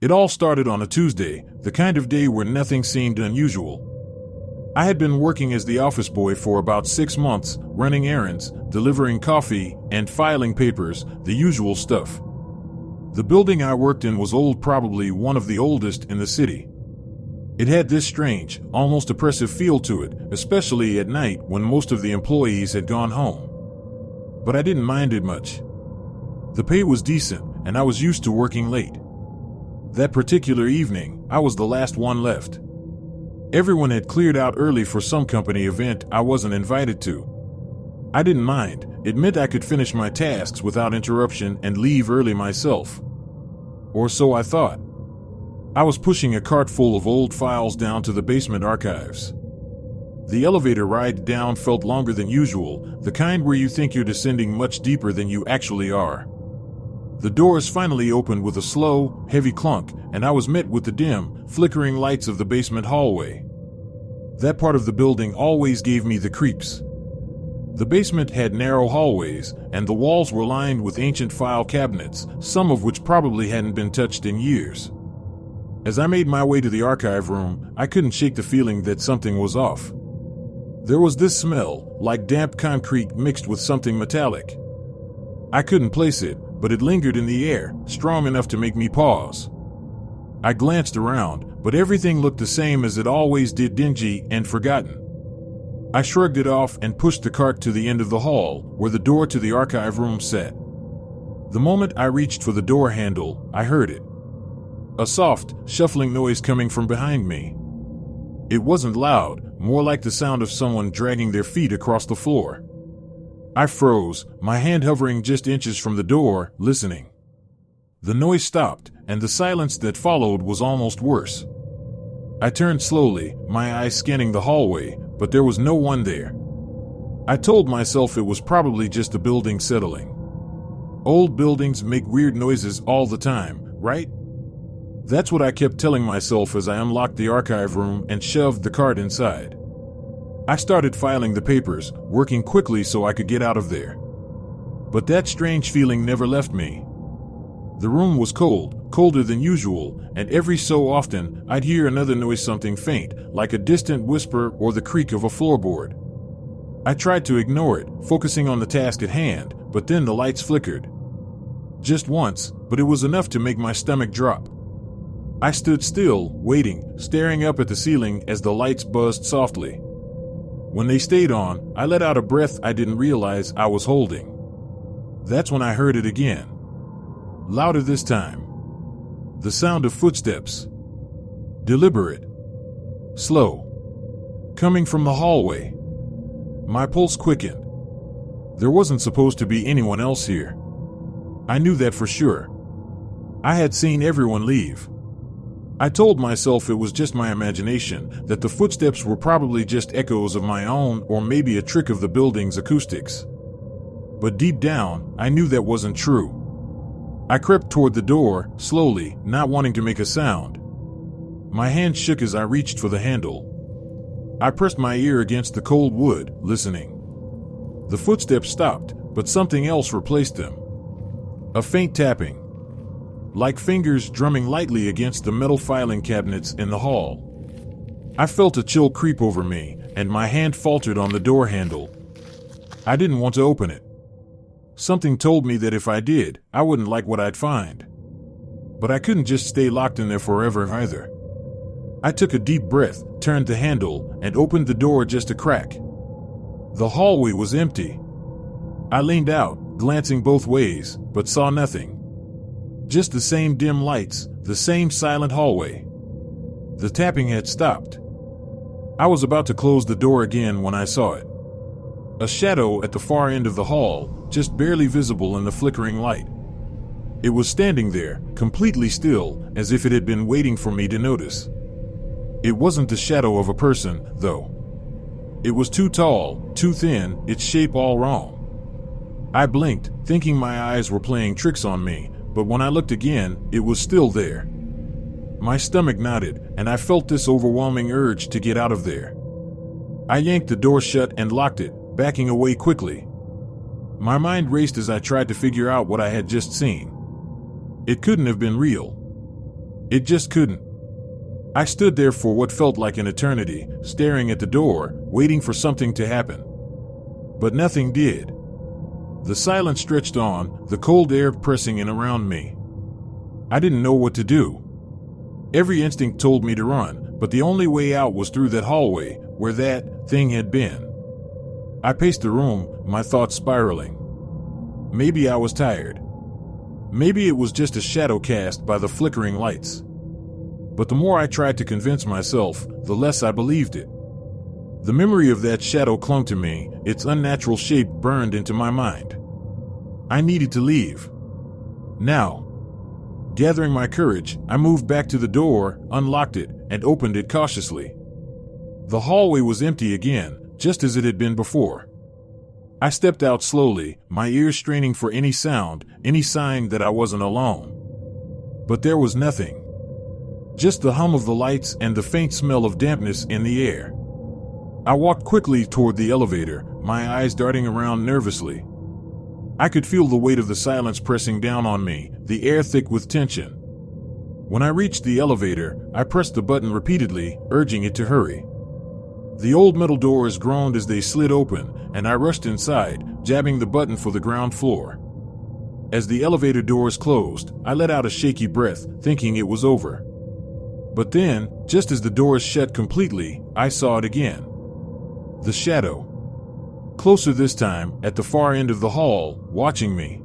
It all started on a Tuesday, the kind of day where nothing seemed unusual. I had been working as the office boy for about 6 months, running errands, delivering coffee, and filing papers, the usual stuff. The building I worked in was old, probably one of the oldest in the city. It had this strange, almost oppressive feel to it, especially at night when most of the employees had gone home. But I didn't mind it much. The pay was decent, and I was used to working late. That particular evening, I was the last one left. Everyone had cleared out early for some company event I wasn't invited to. I didn't mind. It meant I could finish my tasks without interruption and leave early myself. Or so I thought. I was pushing a cart full of old files down to the basement archives. The elevator ride down felt longer than usual, the kind where you think you're descending much deeper than you actually are. The doors finally opened with a slow, heavy clunk, and I was met with the dim, flickering lights of the basement hallway. That part of the building always gave me the creeps. The basement had narrow hallways, and the walls were lined with ancient file cabinets, some of which probably hadn't been touched in years. As I made my way to the archive room, I couldn't shake the feeling that something was off. There was this smell, like damp concrete mixed with something metallic. I couldn't place it, but it lingered in the air, strong enough to make me pause. I glanced around, but everything looked the same as it always did, dingy and forgotten. I shrugged it off and pushed the cart to the end of the hall, where the door to the archive room sat. The moment I reached for the door handle, I heard it. A soft, shuffling noise coming from behind me. It wasn't loud, more like the sound of someone dragging their feet across the floor. I froze, my hand hovering just inches from the door, listening. The noise stopped, and the silence that followed was almost worse. I turned slowly, my eyes scanning the hallway, but there was no one there. I told myself it was probably just the building settling. Old buildings make weird noises all the time, right? That's what I kept telling myself as I unlocked the archive room and shoved the cart inside. I started filing the papers, working quickly so I could get out of there. But that strange feeling never left me. The room was cold, colder than usual, and every so often I'd hear another noise, something faint, like a distant whisper or the creak of a floorboard. I tried to ignore it, focusing on the task at hand, but then the lights flickered. Just once, but it was enough to make my stomach drop. I stood still, waiting, staring up at the ceiling as the lights buzzed softly. When they stayed on, I let out a breath I didn't realize I was holding. That's when I heard it again. Louder this time. The sound of footsteps. Deliberate. Slow. Coming from the hallway. My pulse quickened. There wasn't supposed to be anyone else here. I knew that for sure. I had seen everyone leave. I told myself it was just my imagination, that the footsteps were probably just echoes of my own or maybe a trick of the building's acoustics. But deep down, I knew that wasn't true. I crept toward the door, slowly, not wanting to make a sound. My hand shook as I reached for the handle. I pressed my ear against the cold wood, listening. The footsteps stopped, but something else replaced them. A faint tapping. Like fingers drumming lightly against the metal filing cabinets in the hall. I felt a chill creep over me, and my hand faltered on the door handle. I didn't want to open it. Something told me that if I did, I wouldn't like what I'd find. But I couldn't just stay locked in there forever either. I took a deep breath, turned the handle, and opened the door just a crack. The hallway was empty. I leaned out, glancing both ways, but saw nothing. Just the same dim lights, the same silent hallway. The tapping had stopped. I was about to close the door again when I saw it. A shadow at the far end of the hall, just barely visible in the flickering light. It was standing there, completely still, as if it had been waiting for me to notice. It wasn't the shadow of a person, though. It was too tall, too thin, its shape all wrong. I blinked, thinking my eyes were playing tricks on me, but when I looked again, it was still there. My stomach knotted, and I felt this overwhelming urge to get out of there. I yanked the door shut and locked it, backing away quickly. My mind raced as I tried to figure out what I had just seen. It couldn't have been real. It just couldn't. I stood there for what felt like an eternity, staring at the door, waiting for something to happen. But nothing did. The silence stretched on, the cold air pressing in around me. I didn't know what to do. Every instinct told me to run, but the only way out was through that hallway, where that thing had been. I paced the room, my thoughts spiraling. Maybe I was tired. Maybe it was just a shadow cast by the flickering lights. But the more I tried to convince myself, the less I believed it. The memory of that shadow clung to me, its unnatural shape burned into my mind. I needed to leave. Now. Gathering my courage, I moved back to the door, unlocked it, and opened it cautiously. The hallway was empty again, just as it had been before. I stepped out slowly, my ears straining for any sound, any sign that I wasn't alone. But there was nothing. Just the hum of the lights and the faint smell of dampness in the air. I walked quickly toward the elevator, my eyes darting around nervously. I could feel the weight of the silence pressing down on me, the air thick with tension. When I reached the elevator, I pressed the button repeatedly, urging it to hurry. The old metal doors groaned as they slid open, and I rushed inside, jabbing the button for the ground floor. As the elevator doors closed, I let out a shaky breath, thinking it was over. But then, just as the doors shut completely, I saw it again. The shadow. Closer this time, at the far end of the hall, watching me.